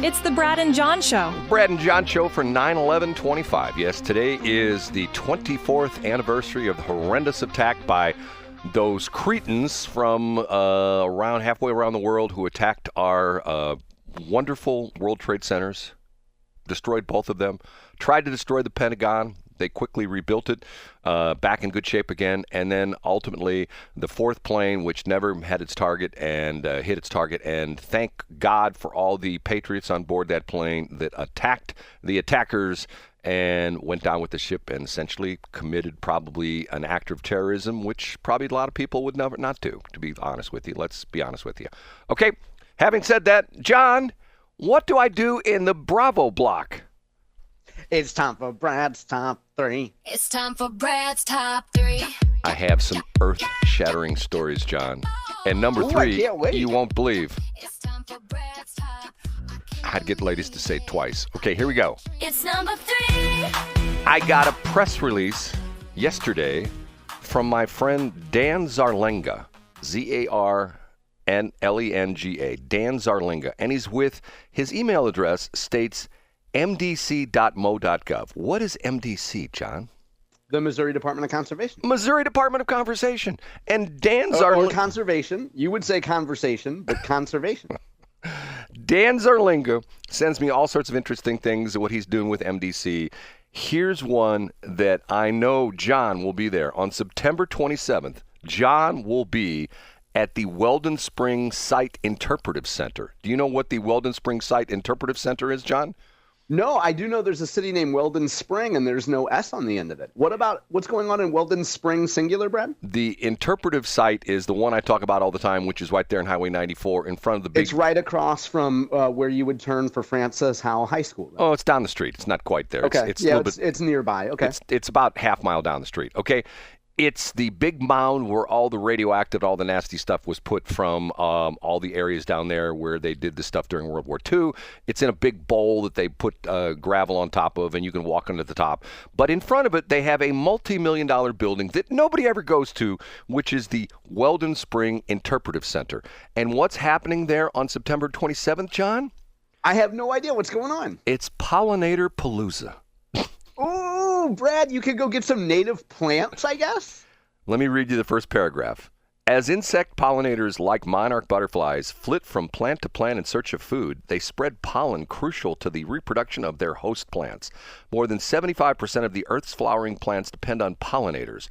It's the Brad and John Show. Brad and John Show for 9/11/25. Yes, today is the 24th anniversary of the horrendous attack by those cretins from halfway around the world who attacked our wonderful World Trade Centers, destroyed both of them, tried to destroy the Pentagon. They quickly rebuilt it back in good shape again, and then ultimately the fourth plane, which never had its target and hit its target, and thank God for all the patriots on board that plane that attacked the attackers and went down with the ship and essentially committed probably an act of terrorism, which probably a lot of people would never not do, to be honest with you. Let's be honest with you. Okay, having said that, John, what do I do in the Bravo block? It's time for Brad's Top 3. It's time for Brad's Top 3. I have some earth-shattering stories, John. And number three, you won't believe. It's time for Brad's Top. I'd get ladies to say it twice. Okay, here we go. It's number 3. I got a press release yesterday from my friend Dan Zarlenga, Z-A-R-N-L-E-N-G-A, Dan Zarlenga. And he's with, his email address states mdc.mo.gov. What is MDC, John? The Missouri Department of Conservation. Missouri Department of Conservation. And Dan Or conservation. You would say conversation, but conservation. Dan Zarlenga sends me all sorts of interesting things of what he's doing with MDC. Here's one that I know John will be there. On September 27th, John will be at the Weldon Spring Site Interpretive Center. Do you know what the Weldon Spring Site Interpretive Center is, John? No, I do know there's a city named Weldon Spring, and there's no S on the end of it. What about what's going on in Weldon Spring singular, Brad? The interpretive site is the one I talk about all the time, which is right there on Highway 94 in front of the big... It's right across from where you would turn for Francis Howell High School. Oh, it's down the street. It's not quite there. Okay, it's nearby. Okay. It's about half mile down the street. Okay. It's the big mound where all the radioactive, all the nasty stuff was put from all the areas down there where they did the stuff during World War II. It's in a big bowl that they put gravel on top of, and you can walk under the top. But in front of it, they have a multi-million-dollar building that nobody ever goes to, which is the Weldon Spring Interpretive Center. And what's happening there on September 27th, John? I have no idea what's going on. It's Pollinator Palooza. Ooh, Brad, you could go get some native plants, I guess? Let me read you the first paragraph. As insect pollinators like monarch butterflies flit from plant to plant in search of food, they spread pollen crucial to the reproduction of their host plants. More than 75% of the Earth's flowering plants depend on pollinators.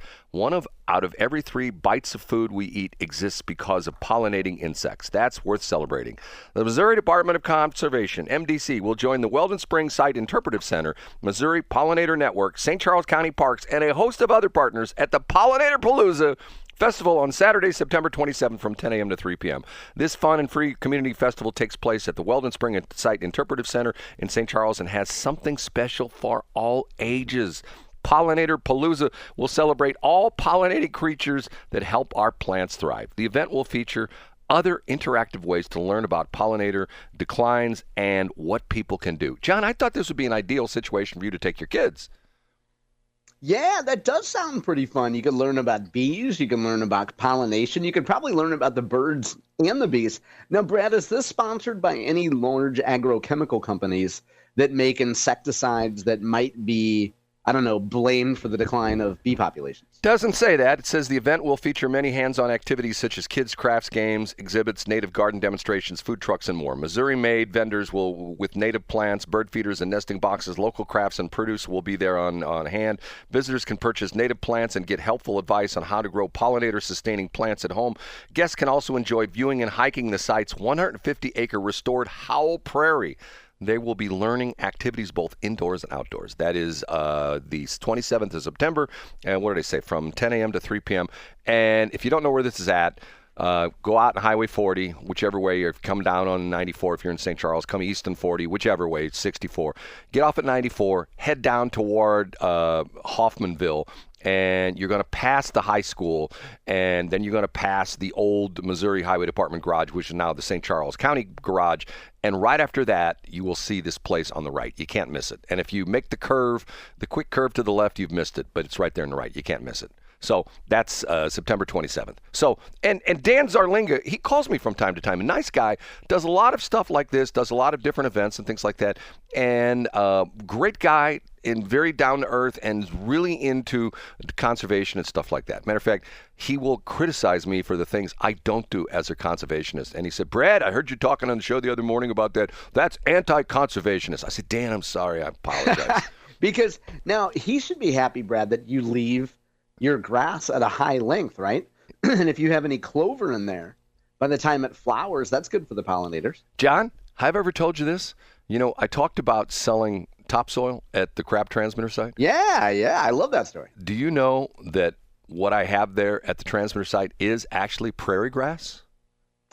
Out of every 3 bites of food we eat exists because of pollinating insects. That's worth celebrating. The Missouri Department of Conservation, MDC, will join the Weldon Spring Site Interpretive Center, Missouri Pollinator Network, St. Charles County Parks, and a host of other partners at the Pollinator Palooza Festival on Saturday, September 27th from 10 a.m. to 3 p.m. This fun and free community festival takes place at the Weldon Spring Site Interpretive Center in St. Charles and has something special for all ages. Pollinator Palooza will celebrate all pollinating creatures that help our plants thrive. The event will feature other interactive ways to learn about pollinator declines and what people can do. John, I thought this would be an ideal situation for you to take your kids. Yeah, that does sound pretty fun. You can learn about bees. You can learn about pollination. You could probably learn about the birds and the bees. Now, Brad, is this sponsored by any large agrochemical companies that make insecticides that might be, I don't know, blamed for the decline of bee populations? Doesn't say that. It says the event will feature many hands-on activities such as kids' crafts, games, exhibits, native garden demonstrations, food trucks, and more. Missouri-made vendors with native plants, bird feeders, and nesting boxes. Local crafts and produce will be there on hand. Visitors can purchase native plants and get helpful advice on how to grow pollinator-sustaining plants at home. Guests can also enjoy viewing and hiking the site's 150-acre restored Howell Prairie. They will be learning activities both indoors and outdoors. That is the 27th of September. And what did I say? From 10 a.m. to 3 p.m. And if you don't know where this is at, go out on Highway 40, whichever way. Or come down on 94 if you're in St. Charles. Come east on 40, whichever way, it's 64. Get off at 94, head down toward Hoffmanville, and you're going to pass the high school, and then you're going to pass the old Missouri Highway Department garage, which is now the St. Charles County garage. And right after that, you will see this place on the right. You can't miss it. And if you make the curve, the quick curve to the left, you've missed it, but it's right there on the right. You can't miss it. So that's September 27th. So, and Dan Zarlinga, he calls me from time to time. A nice guy, does a lot of stuff like this, does a lot of different events and things like that. And great guy and very down to earth and is really into conservation and stuff like that. Matter of fact, he will criticize me for the things I don't do as a conservationist. And he said, Brad, I heard you talking on the show the other morning about that. That's anti-conservationist. I said, Dan, I'm sorry. I apologize. Because now he should be happy, Brad, that you leave your grass at a high length, right? And if you have any clover in there, by the time it flowers, that's good for the pollinators. John, have I ever told you this? You know, I talked about selling topsoil at the crab transmitter site. Yeah, I love that story. Do you know that what I have there at the transmitter site is actually prairie grass?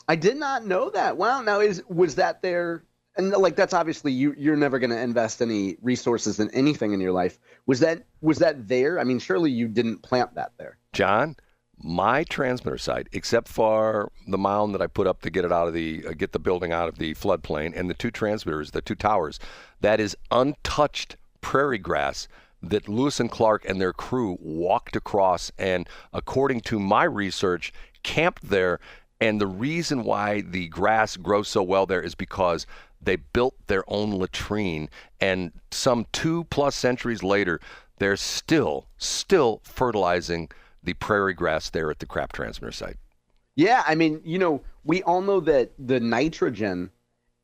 I did not know that. Wow. Now, was that there? And like, that's obviously you're never going to invest any resources in anything in your life. Was that there? I mean, surely you didn't plant that there. John, my transmitter site, except for the mound that I put up to get it out of get the building out of the floodplain, and the two transmitters, the two towers, that is untouched prairie grass that Lewis and Clark and their crew walked across and, according to my research, camped there. And the reason why the grass grows so well there is because they built their own latrine, and some 2+ centuries later, they're still fertilizing the prairie grass there at the crab transmitter site. Yeah, I mean, we all know that the nitrogen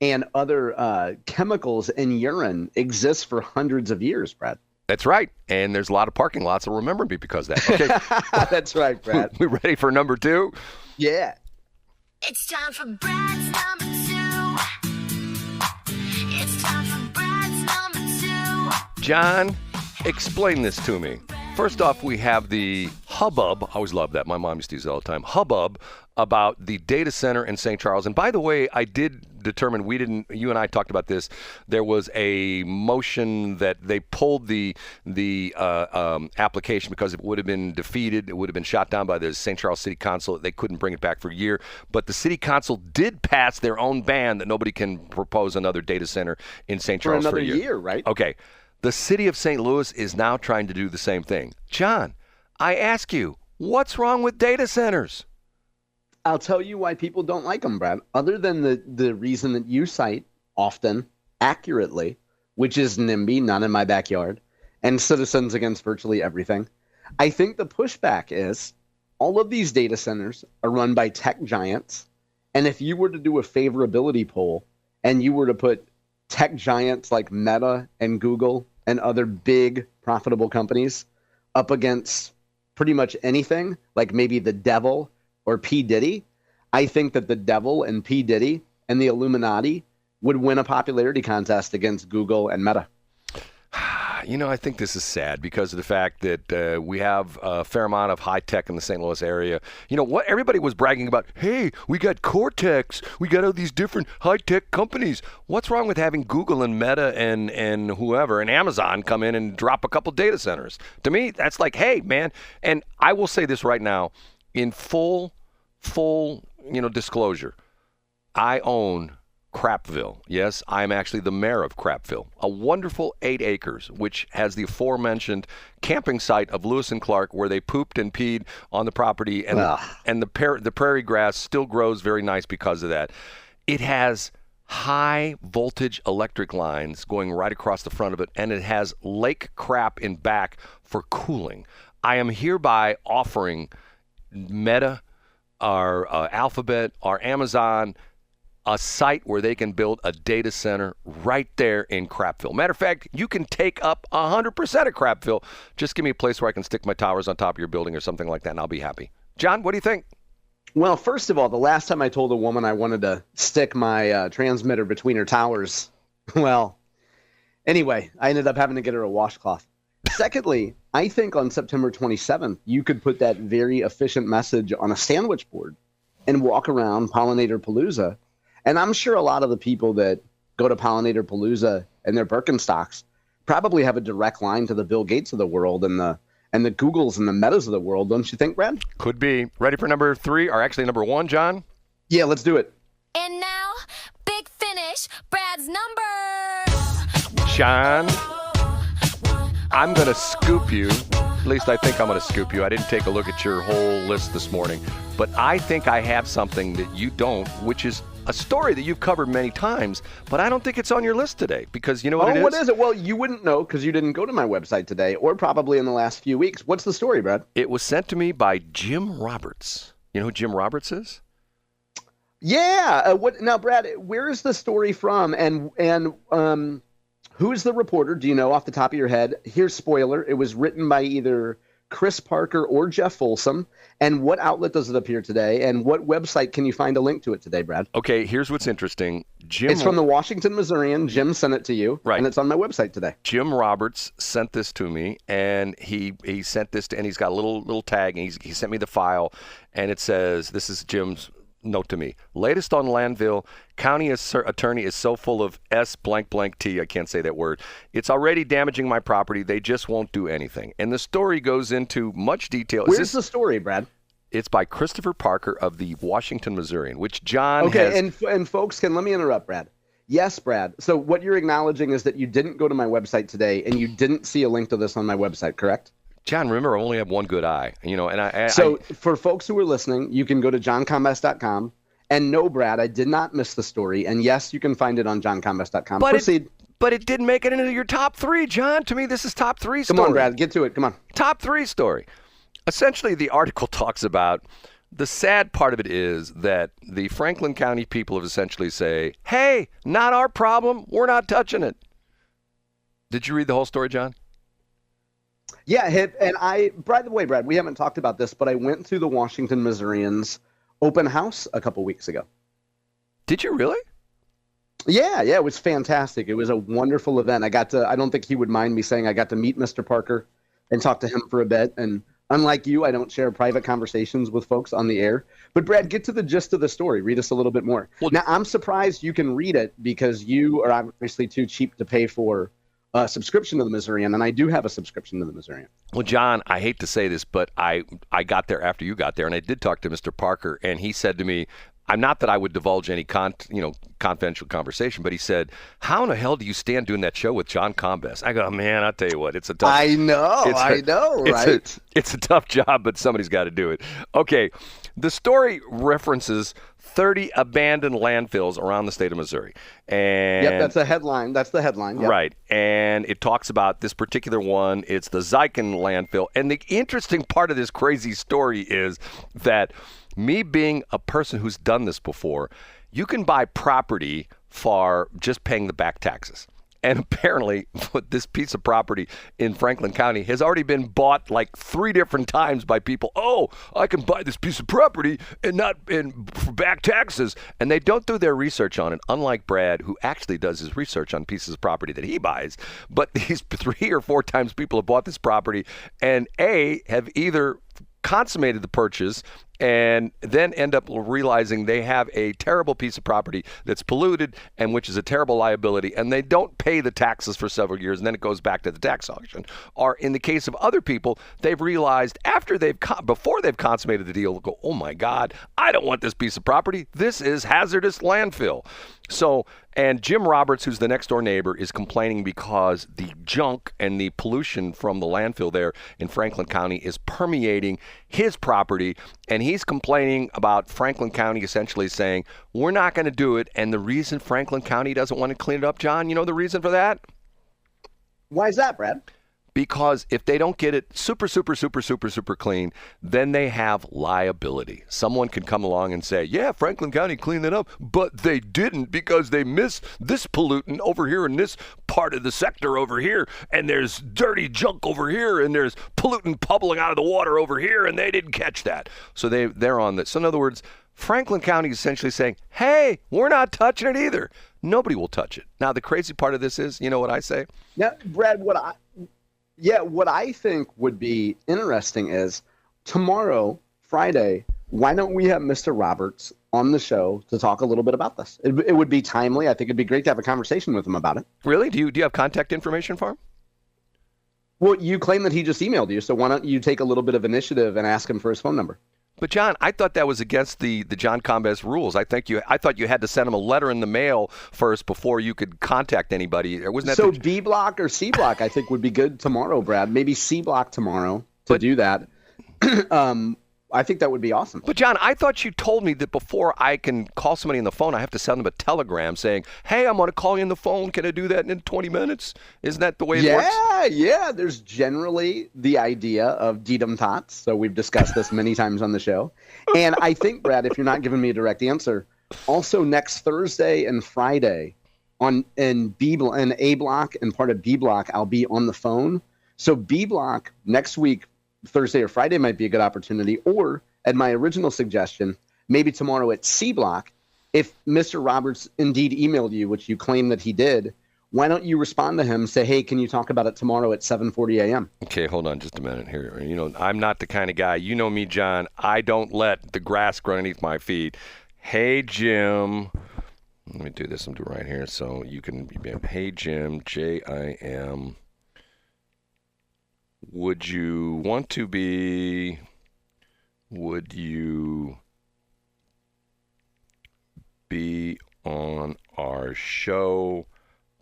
and other chemicals in urine exist for hundreds of years, Brad. That's right. And there's a lot of parking lots that remember me because of that. Okay. That's right, Brad. We ready for number 2? Yeah. It's time for Brad's number 2. It's time for Brad's number 2. John, explain this to me. First off, we have the hubbub. I always love that. My mom used to use it all the time. Hubbub about the data center in St. Charles. And by the way, I did determine you and I talked about this. There was a motion that they pulled the application because it would have been defeated. It would have been shot down by the St. Charles City Council. They couldn't bring it back for a year. But the City Council did pass their own ban that nobody can propose another data center in St. Charles for a year. For another year, right? Okay. The city of St. Louis is now trying to do the same thing. John, I ask you, what's wrong with data centers? I'll tell you why people don't like them, Brad. Other than the reason that you cite often, accurately, which is NIMBY, not in my backyard, and Citizens Against Virtually Everything. I think the pushback is all of these data centers are run by tech giants. And if you were to do a favorability poll and you were to put tech giants like Meta and Google and other big profitable companies up against pretty much anything, like maybe the devil or P. Diddy, I think that the devil and P. Diddy and the Illuminati would win a popularity contest against Google and Meta. I think this is sad because of the fact that we have a fair amount of high tech in the St. Louis area. What everybody was bragging about, hey, we got Cortex, we got all these different high tech companies. What's wrong with having Google and Meta and whoever and Amazon come in and drop a couple data centers? To me, that's like, hey, man. And I will say this right now, in full disclosure, I own Crapville. Yes, I'm actually the mayor of Crapville, a wonderful 8 acres, which has the aforementioned camping site of Lewis and Clark, where they pooped and peed on the property, and the prairie grass still grows very nice because of that. It has high voltage electric lines going right across the front of it, and it has lake crap in back for cooling. I am hereby offering Meta, our Alphabet, our Amazon, a site where they can build a data center right there in Crapville. Matter of fact, you can take up 100% of Crapville. Just give me a place where I can stick my towers on top of your building or something like that, and I'll be happy. John, what do you think? Well, first of all, the last time I told a woman I wanted to stick my transmitter between her towers, well, anyway, I ended up having to get her a washcloth. Secondly, I think on September 27th, you could put that very efficient message on a sandwich board and walk around Pollinator Palooza. And I'm sure a lot of the people that go to Pollinator Palooza and their Birkenstocks probably have a direct line to the Bill Gates of the world and the Googles and the Metas of the world. Don't you think, Brad? Could be. Ready for number 3, or actually number 1, John? Yeah, let's do it. And now, big finish, Brad's number. John, I'm going to scoop you At least I think I'm going to scoop you. I didn't take a look at your whole list this morning, but I think I have something that you don't, which is a story that you've covered many times, but I don't think it's on your list today because you know what it is? What is it? Well, you wouldn't know because you didn't go to my website today or probably in the last few weeks. What's the story, Brad? It was sent to me by Jim Roberts. You know who Jim Roberts is? Yeah. Now, Brad? Where is the story from? And who's the reporter? Do you know off the top of your head? Here's spoiler: it was written by either Chris Parker or Jeff Folsom. And what outlet does it appear today? And what website can you find a link to it today, Brad? Okay, here's what's interesting. It's from the Washington Missourian. Jim sent it to you, right? And it's on my website today. Jim Roberts sent this to me, and he sent this to, and he's got a little tag, and he sent me the file, and it says, this is Jim's note to me. Latest on Landfill, county attorney is so full of S blank blank T, I can't say that word. It's already damaging my property. They just won't do anything. And the story goes into much detail. Where's the story, Brad? It's by Christopher Parker of the Washington Missourian, which John Okay, has... and folks, let me interrupt, Brad. Yes, Brad. So what you're acknowledging is that you didn't go to my website today and you didn't see a link to this on my website, correct? John, remember, I only have one good eye, and for folks who are listening, you can go to johncombest.com. And no, Brad, I did not miss the story. And yes, you can find it on johncombest.com. Proceed. But it didn't make it into your top three, John. To me, this is top three story. Come on, Brad, get to it. Come on. Top three story. Essentially, the article talks about the sad part of it is that the Franklin County people have essentially say, hey, not our problem. We're not touching it. Did you read the whole story, John? Yeah, and by the way, Brad, we haven't talked about this, but I went through the Washington Missourians open house a couple weeks ago. Did you really? Yeah, it was fantastic. It was a wonderful event. I don't think he would mind me saying I got to meet Mr. Parker and talk to him for a bit. And unlike you, I don't share private conversations with folks on the air. But Brad, get to the gist of the story. Read us a little bit more. Well, now, I'm surprised you can read it because you are obviously too cheap to pay for a subscription to the Missourian, and I do have a subscription to the Missourian. Well, John, I hate to say this, but I got there after you got there, and I did talk to Mr. Parker, and he said to me, I'm not that I would divulge any confidential conversation, but he said, how in the hell do you stand doing that show with John Combest? I go, man, I'll tell you what, it's a tough... I know, right? It's a tough job, but somebody's got to do it. Okay, the story references 30 abandoned landfills around the state of Missouri. And yep, that's the headline. Yep. Right. And it talks about this particular one. It's the Zyken landfill. And the interesting part of this crazy story is that me being a person who's done this before, you can buy property for just paying the back taxes. And apparently, this piece of property in Franklin County has already been bought like 3 different times by people. Oh, I can buy this piece of property and for back taxes. And they don't do their research on it, unlike Brad, who actually does his research on pieces of property that he buys. But these 3 or 4 times people have bought this property and have either consummated the purchase and then end up realizing they have a terrible piece of property that's polluted and which is a terrible liability, and they don't pay the taxes for several years, and then it goes back to the tax auction. Or in the case of other people, they've realized before they've consummated the deal, go, oh my God, I don't want this piece of property. This is hazardous landfill. So, and Jim Roberts, who's the next door neighbor, is complaining because the junk and the pollution from the landfill there in Franklin County is permeating his property, and he's complaining about Franklin County essentially saying, we're not going to do it. And the reason Franklin County doesn't want to clean it up, John, you know the reason for that? Why is that, Brad? Because if they don't get it super clean, then they have liability. Someone can come along and say, yeah, Franklin County cleaned it up, but they didn't because they missed this pollutant over here in this part of the sector over here, and there's dirty junk over here, and there's pollutant bubbling out of the water over here, and they didn't catch that. So they're on this. So in other words, Franklin County is essentially saying, hey, we're not touching it either. Nobody will touch it. Now, the crazy part of this is, you know what I say? Yeah, Brad, what I think would be interesting is tomorrow, Friday, why don't we have Mr. Roberts on the show to talk a little bit about this? It would be timely. I think it'd be great to have a conversation with him about it. Really? Do you have contact information for him? Well, you claim that he just emailed you, so why don't you take a little bit of initiative and ask him for his phone number? But John, I thought that was against the John Combest rules. I thought you had to send him a letter in the mail first before you could contact anybody. Wasn't that so? B block or C block, I think would be good tomorrow, Brad. Maybe C block tomorrow. to do that. I think that would be awesome. But John, I thought you told me that before I can call somebody on the phone, I have to send them a telegram saying, "Hey, I'm going to call you on the phone. Can I do that in 20 minutes?" Isn't that the way it works? Yeah. There's generally the idea of Dedum Tots. So we've discussed this many times on the show. And I think, Brad, if you're not giving me a direct answer, also next Thursday and Friday in A Block and part of B Block, I'll be on the phone. So B Block next week, Thursday or Friday might be a good opportunity, or at my original suggestion, maybe tomorrow at C Block, if Mr. Roberts indeed emailed you, which you claim that he did, why don't you respond to him, say, hey, can you talk about it tomorrow at 7:40 a.m.? Okay, hold on just a minute here. You know, I'm not the kind of guy, you know me, John, I don't let the grass grow underneath my feet. Hey, Jim. Let me do this. I'm doing right here so you can be, hey, Jim, Jim. Would you be on our show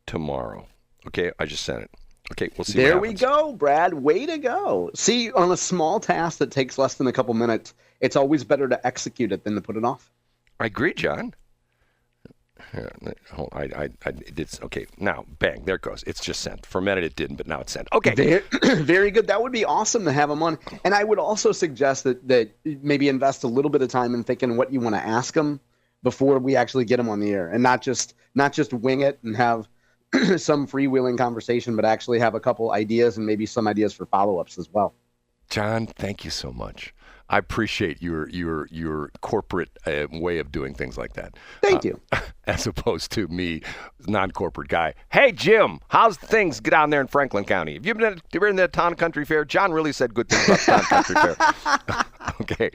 tomorrow? Okay, I just sent it. Okay, we'll see. There we go, Brad. Way to go. See, on a small task that takes less than a couple minutes, it's always better to execute it than to put it off. I agree, John. Here, it's okay. Now, bang, there it goes. It's just sent. For a minute it didn't, but now it's sent. Okay. Very good. That would be awesome to have him on. And I would also suggest that maybe invest a little bit of time in thinking what you want to ask him before we actually get him on the air, and not just wing it and have some freewheeling conversation, but actually have a couple ideas and maybe some ideas for follow-ups as well. John, thank you so much. I appreciate your corporate way of doing things like that. Thank you. As opposed to me, non-corporate guy. Hey, Jim, how's things down there in Franklin County? Have you been in the Town and Country Fair? John really said good things about the Town and Country Fair. Okay.